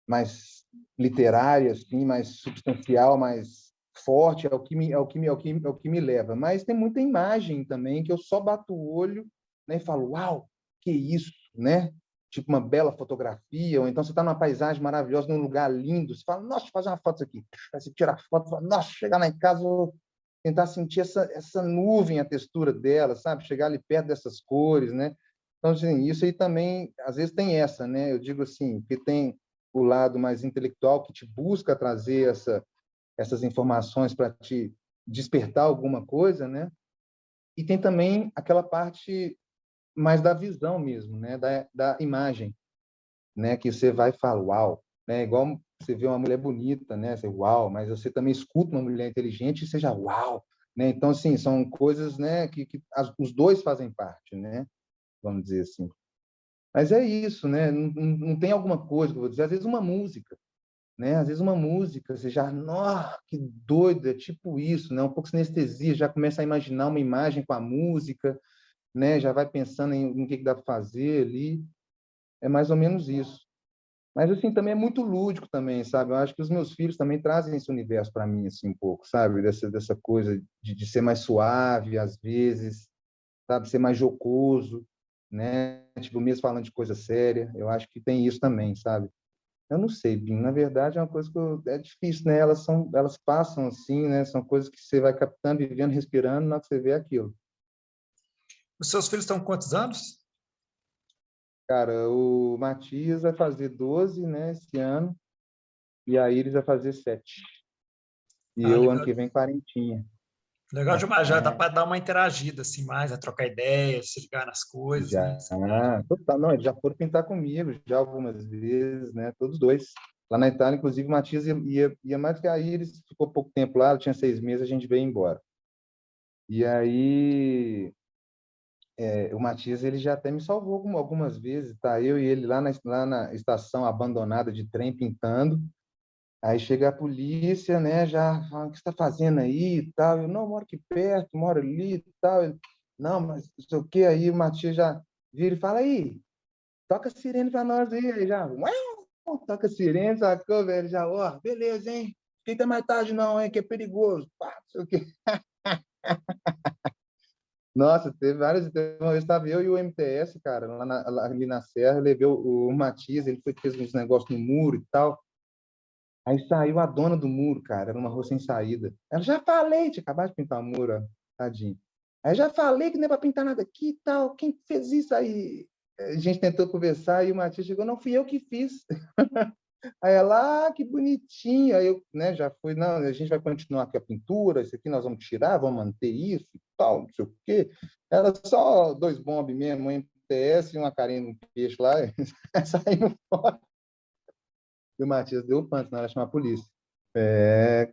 [SPEAKER 2] mais literária, assim, mais substancial, mais forte, é o que me leva. Mas tem muita imagem também que eu só bato o olho, né, e falo, uau, que isso, né? Tipo uma bela fotografia, ou então você está numa paisagem maravilhosa, num lugar lindo, você fala, nossa, deixa eu fazer uma foto aqui. Aí você tira a foto, fala, nossa, chegar lá em casa, vou tentar sentir essa nuvem, a textura dela, sabe? Chegar ali perto dessas cores, né? Então, assim, isso aí também, às vezes tem essa, né? Eu digo assim, que tem o lado mais intelectual que te busca trazer essas informações para te despertar alguma coisa, né? E tem também aquela parte mais da visão mesmo, né? Da imagem, né? Que você vai e fala, uau, né? Igual você vê uma mulher bonita, né? Você, uau, mas você também escuta uma mulher inteligente e você já, uau, né? Então, assim, são coisas, né? Os dois fazem parte, né? Vamos dizer assim. Mas é isso, né? Não tem alguma coisa que eu vou dizer. Às vezes uma música, né? Às vezes uma música, você já, nossa, que doido, é tipo isso, né? Um pouco de sinestesia, já começa a imaginar uma imagem com a música, né? Já vai pensando em o que dá para fazer ali. É mais ou menos isso. Mas assim também é muito lúdico também, sabe? Eu acho que os meus filhos também trazem esse universo para mim assim um pouco, sabe? Dessa coisa de ser mais suave às vezes, sabe? Ser mais jocoso, né? Tipo mesmo falando de coisa séria. Eu acho que tem isso também, sabe? Eu não sei, Binho. Na verdade, é uma coisa é difícil, né? Elas passam assim, né? São coisas que você vai captando, vivendo, respirando, na hora que você vê aquilo.
[SPEAKER 1] Os seus filhos estão com quantos anos?
[SPEAKER 2] Cara, o Matias vai fazer 12, né, esse ano, e a Iris vai fazer 7. E
[SPEAKER 1] Ah,
[SPEAKER 2] eu, ano
[SPEAKER 1] legal.
[SPEAKER 2] que vem, quarentinha.
[SPEAKER 1] Legal demais, já dá para dar uma interagida assim mais, a trocar ideias, se ligar nas coisas, né?
[SPEAKER 2] Já, total, não, eles já foram pintar comigo já algumas vezes, né? Todos dois. Lá na Itália, inclusive, o Matias ia mais que a Iris, ficou pouco tempo lá, ela tinha 6 meses, a gente veio embora. E aí, o Matias, ele já até me salvou algumas vezes, tá? Eu e ele lá na estação abandonada de trem pintando. Aí chega a polícia, né? Já fala, o que você está fazendo aí e tal. Eu, não, moro aqui perto, moro ali e tal. Ele, não, mas não sei o quê. Aí o Matias já vira e fala, aí, toca a sirene para nós aí. Aí já, uau, toca a sirene, sacou, velho? Já, ó, beleza, hein? Fica até mais tarde não, hein? Que é perigoso. Pá, não sei o quê. Nossa, teve uma vez estava eu e o MTS, cara, ali na Serra, eu levei o Matias, ele fez uns negócios no muro e tal. Aí saiu a dona do muro, cara, era uma rua sem saída. Ela, já falei, tinha acabado de pintar o muro, ó, tadinho. Aí já falei que não é para pintar nada aqui e tal. Quem fez isso aí? A gente tentou conversar e o Matias chegou, não fui eu que fiz. Aí ela, que bonitinho. Aí eu, né, já fui, não, a gente vai continuar com a pintura, isso aqui nós vamos tirar, vamos manter isso e tal, não sei o quê. Era só 2 bombes mesmo, um MTS e uma carinha no peixe lá, saímos fora. E o Matias deu o panto, na hora de chamar a polícia.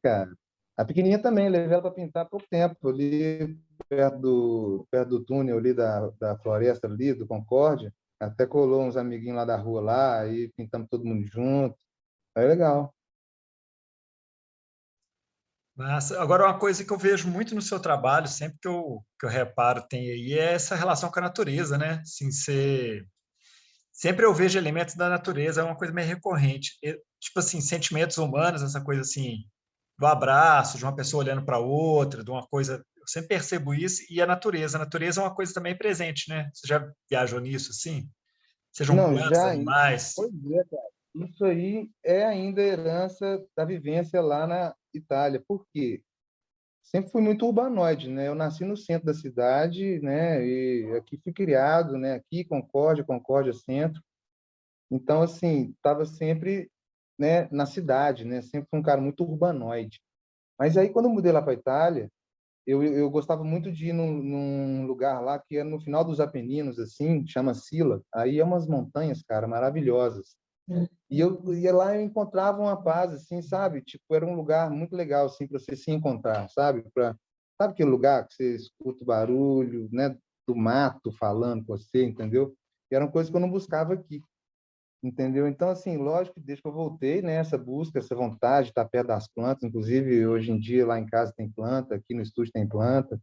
[SPEAKER 2] Cara. A pequenininha também, levei ela para pintar há pouco tempo, ali perto do túnel ali da floresta ali, do Concórdia. Até colou uns amiguinhos lá da rua lá, aí pintamos todo mundo junto. Aí legal.
[SPEAKER 1] Mas agora uma coisa que eu vejo muito no seu trabalho, sempre que eu reparo tem aí, é essa relação com a natureza, né? Assim, sempre eu vejo elementos da natureza, é uma coisa meio recorrente. Tipo assim, sentimentos humanos, essa coisa assim, do abraço, de uma pessoa olhando para outra, de uma coisa. Eu sempre percebo isso, e a natureza. A natureza é uma coisa também presente, né? Você já viajou nisso, assim? Sejam
[SPEAKER 2] Não,
[SPEAKER 1] plantas,
[SPEAKER 2] já,
[SPEAKER 1] animais.
[SPEAKER 2] pois é, cara. Isso aí é ainda herança da vivência lá na Itália. Por quê? Sempre fui muito urbanoide, né? Eu nasci no centro da cidade, né? E aqui fui criado, né? Aqui, Concórdia, Concórdia Centro. Então, assim, estava sempre, né, na cidade, né? Sempre fui um cara muito urbanoide. Mas aí, quando eu mudei lá para a Itália, eu gostava muito de ir num lugar lá que é no final dos Apeninos, assim, chama Sila. Aí é umas montanhas, cara, maravilhosas. E eu ia lá e eu encontrava uma paz, assim, sabe? Tipo, era um lugar muito legal, assim, para você se encontrar, sabe? Sabe aquele lugar que você escuta o barulho, né? Do mato falando com você, entendeu? E era uma coisa que eu não buscava aqui, entendeu? Então, assim, lógico que desde que eu voltei, né? Essa busca, essa vontade de estar perto das plantas, inclusive hoje em dia lá em casa tem planta, aqui no estúdio tem planta,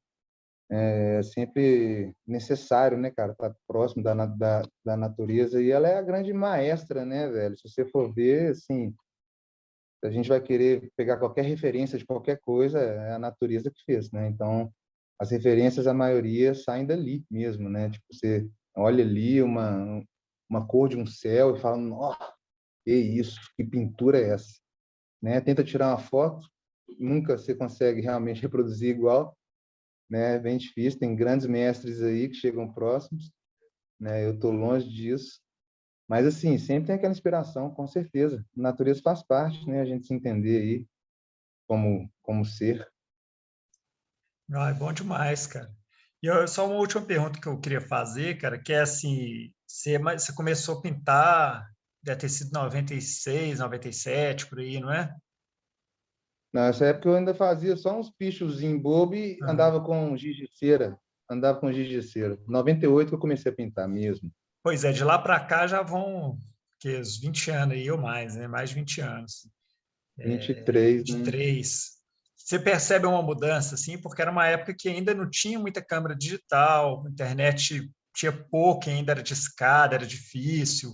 [SPEAKER 2] é sempre necessário, né, cara, estar próximo da natureza. E ela é a grande maestra, né, velho? Se você for ver, assim, a gente vai querer pegar qualquer referência de qualquer coisa, é a natureza que fez, né? Então, as referências, a maioria, saem dali mesmo, né? Tipo, você olha ali uma cor de um céu e fala, nossa, que isso, que pintura é essa? Né? Tenta tirar uma foto, nunca você consegue realmente reproduzir igual, né? É bem difícil, tem grandes mestres aí que chegam próximos, né? Eu estou longe disso, mas assim, sempre tem aquela inspiração, com certeza. A natureza faz parte, né? A gente se entender aí como ser.
[SPEAKER 1] Ah, é bom demais, cara. E só uma última pergunta que eu queria fazer, cara, que é assim, você começou a pintar, deve ter sido 96, 97, por aí, não é?
[SPEAKER 2] Nessa época eu ainda fazia só uns pichozinhos bobo e
[SPEAKER 1] Aham.
[SPEAKER 2] andava com giz de cera. Andava com giz de cera. 98 que eu comecei a pintar mesmo.
[SPEAKER 1] Pois é, de lá para cá já vão que, uns 20 anos aí ou mais, né? Mais de 20 anos.
[SPEAKER 2] 23,
[SPEAKER 1] De
[SPEAKER 2] né?
[SPEAKER 1] três. Você percebe uma mudança, assim, porque era uma época que ainda não tinha muita câmera digital, a internet tinha pouco, ainda era discada, era difícil.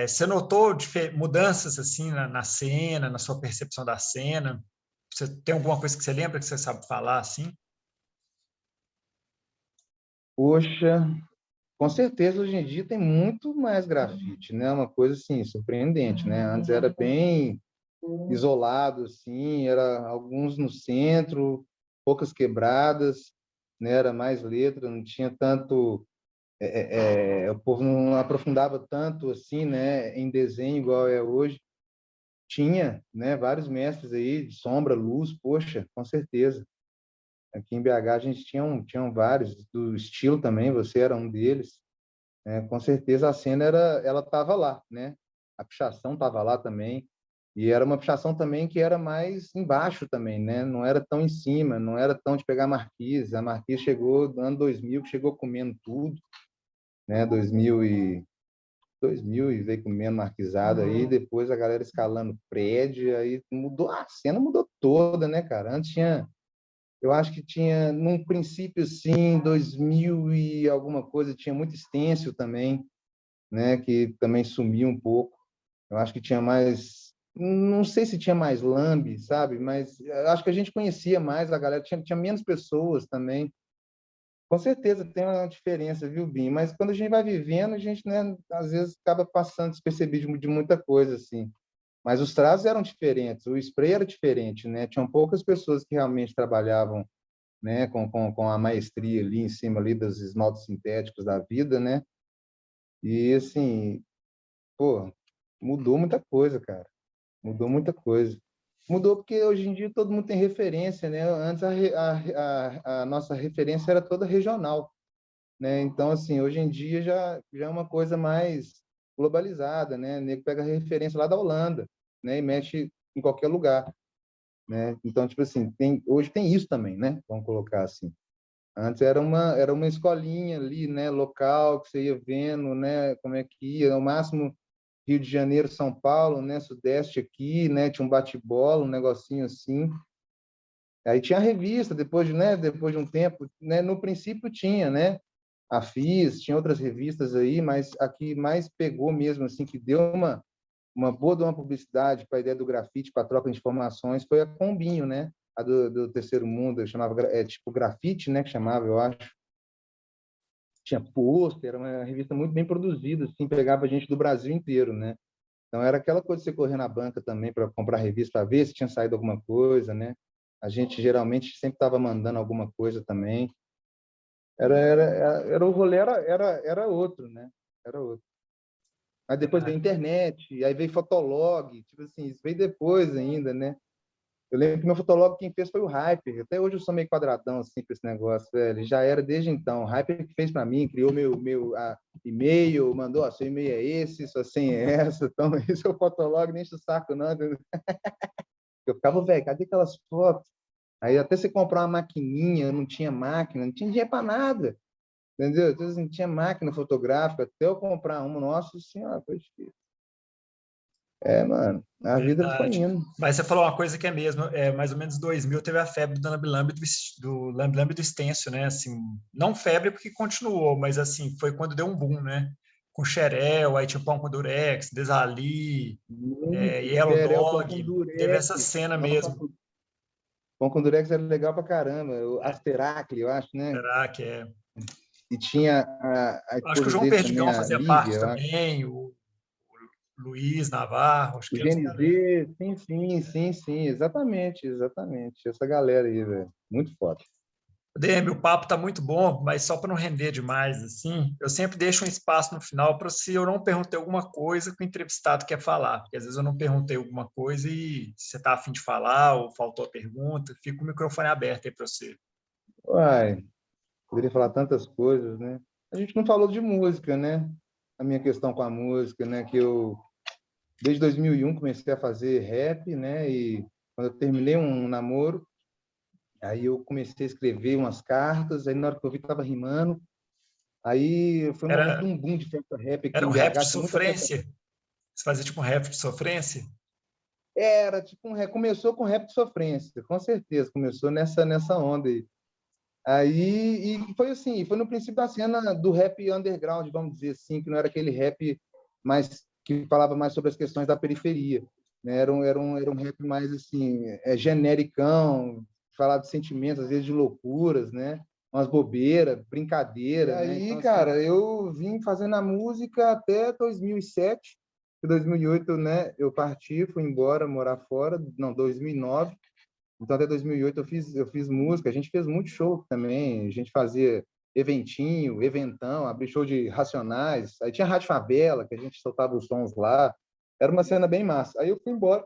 [SPEAKER 1] Você notou mudanças assim na cena, na sua percepção da cena? Você tem alguma coisa que você lembra que você sabe falar assim?
[SPEAKER 2] Poxa, com certeza hoje em dia tem muito mais grafite, né? Uma coisa assim surpreendente, né? Antes era bem isolado, assim, era alguns no centro, poucas quebradas, né? Era mais letra, não tinha tanto, o povo não aprofundava tanto assim, né? Em desenho igual é hoje. Tinha, né? Vários mestres aí, de sombra, luz, poxa, com certeza. Aqui em BH a gente tinham vários do estilo também, você era um deles. Com certeza a cena ela estava lá, né? A pichação estava lá também. E era uma pichação também que era mais embaixo também, né? Não era tão em cima, não era tão de pegar marquise. A marquise chegou no ano 2000, que chegou comendo tudo, né? 2000 e veio comendo marquisada aí, depois a galera escalando prédio, aí mudou, a cena mudou toda, né, cara? Antes tinha, eu acho que tinha, num princípio, sim, 2000 e alguma coisa, tinha muito stencil também, né, que também sumiu um pouco. Eu acho que tinha mais, não sei se tinha mais lambe, sabe? Mas eu acho que a gente conhecia mais a galera, tinha menos pessoas também. Com certeza tem uma diferença, viu, Bim? Mas quando a gente vai vivendo, a gente, né, às vezes acaba passando despercebido de muita coisa, assim. Mas os traços eram diferentes, o spray era diferente, né? Tinham poucas pessoas que realmente trabalhavam, né, com a maestria ali em cima ali dos esmaltes sintéticos da vida, né? E assim, pô, mudou muita coisa, cara. Mudou muita coisa. Mudou porque hoje em dia todo mundo tem referência, né? Antes a nossa referência era toda regional, né? Então, assim, hoje em dia já é uma coisa mais globalizada, né? O nego pega referência lá da Holanda, né? E mexe em qualquer lugar, né? Então, tipo assim, hoje tem isso também, né? Vamos colocar assim. Antes era uma escolinha ali, né? Local, que você ia vendo, né? Como é que ia, no máximo Rio de Janeiro, São Paulo, né? Sudeste aqui, né? Tinha um bate-bola, um negocinho assim. Aí tinha a revista, depois de um tempo, né, no princípio tinha, né, a FIS, tinha outras revistas aí, mas a que mais pegou mesmo, assim, que deu uma boa de uma publicidade para a ideia do grafite, para a troca de informações, foi a Combinho, né, a do Terceiro Mundo, chamava, tipo grafite, né, que chamava, eu acho. Tinha pôster, era uma revista muito bem produzida, assim, pegava gente do Brasil inteiro, né. Então era aquela coisa de você correr na banca também para comprar revista, para ver se tinha saído alguma coisa, né. A gente geralmente sempre estava mandando alguma coisa também. O rolê era outro, né? Era outro. Aí depois veio a internet, aí veio Fotolog, tipo assim, isso veio depois ainda, né? Eu lembro que meu Fotolog quem fez foi o Hyper. Até hoje eu sou meio quadradão assim com esse negócio, velho. Já era desde então. O Hyper que fez para mim, criou meu e-mail, mandou, ó, seu e-mail é esse, sua senha é essa, então esse é o Fotolog, nem enche o saco não. Eu ficava, velho, cadê aquelas fotos? Aí até você comprar uma maquininha, não tinha máquina, não tinha dinheiro para nada. Entendeu? Então, assim, tinha máquina fotográfica, até eu comprar uma, nossa senhora, foi difícil. Mano, a vida foi
[SPEAKER 1] Verdade.
[SPEAKER 2] indo.
[SPEAKER 1] Mas você falou uma coisa que é mesmo, mais ou menos 2000 teve a febre do lambe-lambe do lambe-lambe do stencil, né? Assim, não febre porque continuou, mas assim, foi quando deu um boom, né? Com Xerel, aí tinha Pão com Durex, Desali,
[SPEAKER 2] Muito.
[SPEAKER 1] Yellow
[SPEAKER 2] Xerel, pão com
[SPEAKER 1] Dog, teve
[SPEAKER 2] durex.
[SPEAKER 1] essa cena
[SPEAKER 2] Nossa,
[SPEAKER 1] mesmo.
[SPEAKER 2] pão com durex era legal pra caramba. O
[SPEAKER 1] É,
[SPEAKER 2] Asteracle, eu acho, né?
[SPEAKER 1] será que é?
[SPEAKER 2] E tinha a
[SPEAKER 1] Acho que o
[SPEAKER 2] esposa
[SPEAKER 1] João
[SPEAKER 2] dele também,
[SPEAKER 1] Perdigão
[SPEAKER 2] a
[SPEAKER 1] fazia
[SPEAKER 2] Lívia,
[SPEAKER 1] parte
[SPEAKER 2] eu acho.
[SPEAKER 1] também, o Luiz Navarro, acho
[SPEAKER 2] O
[SPEAKER 1] que eles galera.
[SPEAKER 2] GNZ, sim, sim, sim, sim, exatamente, exatamente. Essa galera aí, velho. Muito foda.
[SPEAKER 1] DM, o papo tá muito bom, mas só para não render demais, assim, eu sempre deixo um espaço no final para se eu não perguntei alguma coisa que o entrevistado quer falar, porque às vezes eu não perguntei alguma coisa e você está a fim de falar ou faltou a pergunta, fica o microfone aberto aí para você.
[SPEAKER 2] Uai, poderia falar tantas coisas, né? A gente não falou de música, né? A minha questão com a música, né? Que eu desde 2001 comecei a fazer rap, né? E quando eu terminei um namoro, aí eu comecei a escrever umas cartas, aí na hora que eu vi estava rimando, aí foi um momento de
[SPEAKER 1] Era,
[SPEAKER 2] um boom de festa rap aqui
[SPEAKER 1] era um
[SPEAKER 2] em
[SPEAKER 1] rap de
[SPEAKER 2] BH, tinha muita festa.
[SPEAKER 1] sofrência? Você fazia tipo um rap de sofrência?
[SPEAKER 2] Era tipo um rap, começou com rap de sofrência, com certeza, começou nessa onda aí. Aí e foi assim, foi no princípio da cena do rap underground, vamos dizer assim, que não era aquele rap mais que falava mais sobre as questões da periferia, né? Era um rap mais assim, genericão, falava de sentimentos, às vezes de loucuras, né? Umas bobeiras, brincadeira, né? Aí, então, assim, cara, eu vim fazendo a música até 2007. Em 2008, né, eu parti, fui embora morar fora, não, 2009. Então, até 2008 eu fiz música, a gente fez muito show também, a gente fazia eventinho, eventão, abri show de Racionais, aí tinha Rádio Favela, que a gente soltava os sons lá, era uma cena bem massa. Aí eu fui embora,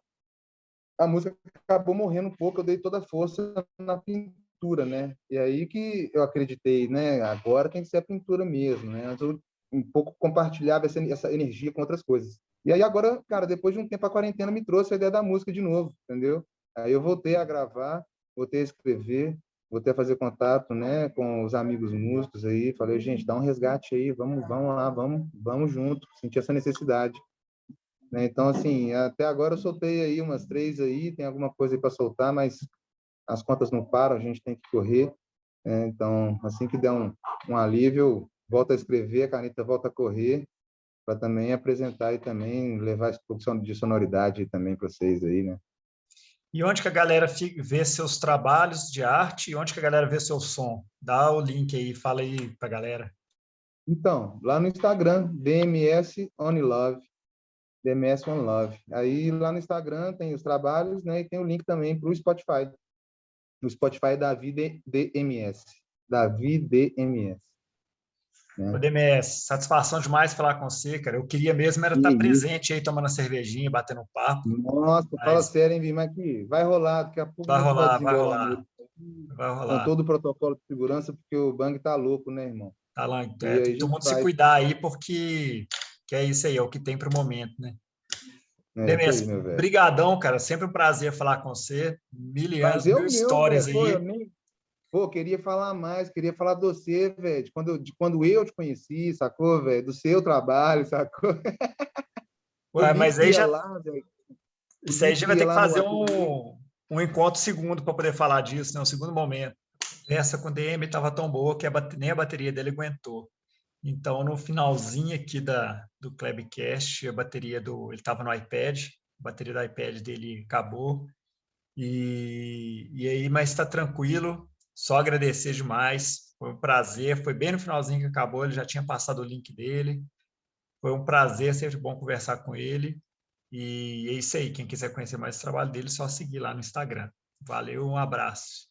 [SPEAKER 2] a música acabou morrendo um pouco, eu dei toda a força na pintura, né? E aí que eu acreditei, né? Agora tem que ser a pintura mesmo, né? Antes eu um pouco compartilhava essa energia com outras coisas. E aí agora, cara, depois de um tempo a quarentena me trouxe a ideia da música de novo, entendeu? Aí eu voltei a gravar, voltei a escrever, voltei a fazer contato, né, com os amigos músicos aí, falei, gente, dá um resgate aí, vamos lá, vamos junto, senti essa necessidade, né? Então, assim, até agora eu soltei aí umas 3 aí, tem alguma coisa aí para soltar, mas as contas não param, a gente tem que correr, né? Então, assim que der um alívio, volta a escrever, a caneta volta a correr, para também apresentar e também levar essa produção de sonoridade também para vocês aí, né?
[SPEAKER 1] E onde que a galera vê seus trabalhos de arte e onde que a galera vê seu som? Dá o link aí, fala aí pra galera.
[SPEAKER 2] Então, lá no Instagram, DMS On Love, DMS On Love. Aí lá no Instagram tem os trabalhos, né? E tem o link também para o Spotify. No Spotify é Davi DMS. Davi DMS.
[SPEAKER 1] Ô,
[SPEAKER 2] Né?
[SPEAKER 1] DMS, satisfação demais falar com você, cara. Eu queria mesmo era
[SPEAKER 2] Que
[SPEAKER 1] estar
[SPEAKER 2] isso.
[SPEAKER 1] presente aí, tomando uma cervejinha, batendo um papo,
[SPEAKER 2] Nossa, fala
[SPEAKER 1] mas
[SPEAKER 2] sério, hein, Bim? Mas que vai rolar, daqui a pouco a
[SPEAKER 1] vai
[SPEAKER 2] gente vai
[SPEAKER 1] rolar, vai
[SPEAKER 2] desembolar uma
[SPEAKER 1] rolar,
[SPEAKER 2] noite
[SPEAKER 1] vai
[SPEAKER 2] com
[SPEAKER 1] rolar.
[SPEAKER 2] todo o protocolo de segurança, porque o Bang tá louco, né, irmão?
[SPEAKER 1] Tá lá,
[SPEAKER 2] E
[SPEAKER 1] tem
[SPEAKER 2] aí
[SPEAKER 1] que
[SPEAKER 2] a
[SPEAKER 1] todo
[SPEAKER 2] gente
[SPEAKER 1] mundo se
[SPEAKER 2] faz.
[SPEAKER 1] cuidar aí, porque que é isso aí, é o que tem para o momento, né?
[SPEAKER 2] É isso aí,
[SPEAKER 1] DMS,
[SPEAKER 2] meu velho.
[SPEAKER 1] brigadão, cara. Sempre um prazer falar com você. Mil anos,
[SPEAKER 2] Prazer é
[SPEAKER 1] mil
[SPEAKER 2] o meu,
[SPEAKER 1] histórias
[SPEAKER 2] velho. Pô, eu
[SPEAKER 1] aí.
[SPEAKER 2] nem. Pô, queria falar mais, queria falar de você, velho, de quando eu te conheci, sacou, velho? Do seu trabalho, sacou? O
[SPEAKER 1] Ué,
[SPEAKER 2] link
[SPEAKER 1] mas aí
[SPEAKER 2] ia
[SPEAKER 1] já
[SPEAKER 2] lá, velho. O
[SPEAKER 1] isso aí
[SPEAKER 2] link
[SPEAKER 1] já vai
[SPEAKER 2] ia
[SPEAKER 1] ter que
[SPEAKER 2] lá no
[SPEAKER 1] fazer
[SPEAKER 2] ateliê.
[SPEAKER 1] um encontro segundo para poder falar disso, né? Um segundo momento. Essa com o DM estava tão boa que nem a bateria dele aguentou. Então, no finalzinho aqui do Klebcast, a bateria ele estava no iPad, a bateria do iPad dele acabou. E aí, mas está tranquilo, só agradecer demais. Foi um prazer, foi bem no finalzinho que acabou, ele já tinha passado o link dele. Foi um prazer, sempre bom conversar com ele. E é isso aí, quem quiser conhecer mais o trabalho dele, é só seguir lá no Instagram. Valeu, um abraço.